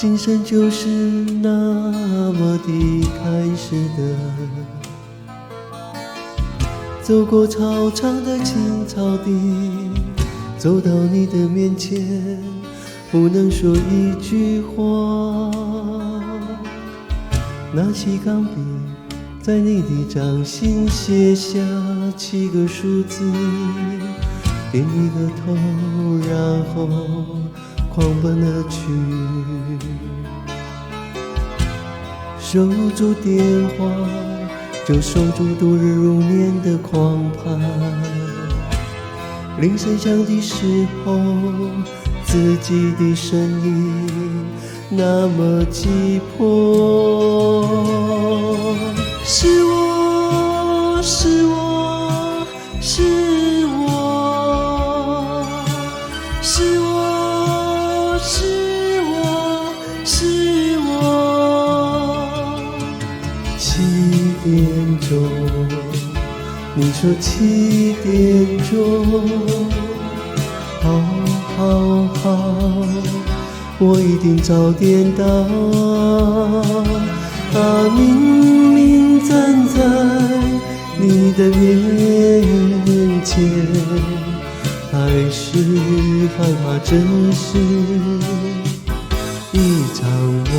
今生就是那么的开始的，走过操场的青草地，走到你的面前，不能说一句话。拿起钢笔，在你的掌心写下7个数字，点一个头，然后狂奔而去。守住电话，就守住度日如年的狂盼。铃声响的时候，自己的声音那么急迫。是我，是我，是我，是我，是我，是我。7点钟，你说7点钟，好，好，好，我一定早点到。啊，明明站在你的面前，还是害怕这是一场梦。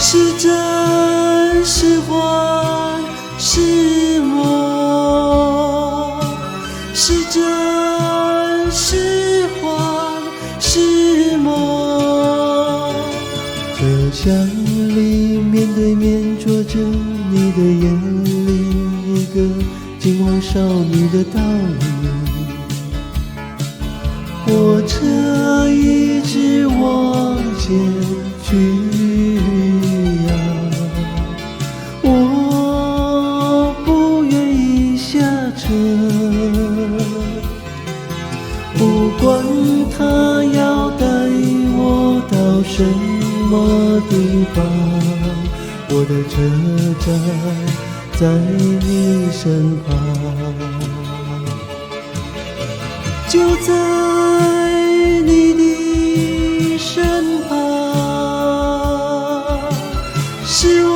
是真是幻是梦，是真是幻是梦。车厢里面对面坐着你的眼里一个惊慌少女的倒影，火车一直往前去。我不愿意下车，不管他要带我到什么地方，我的车站在你身旁，就在你的身旁。是我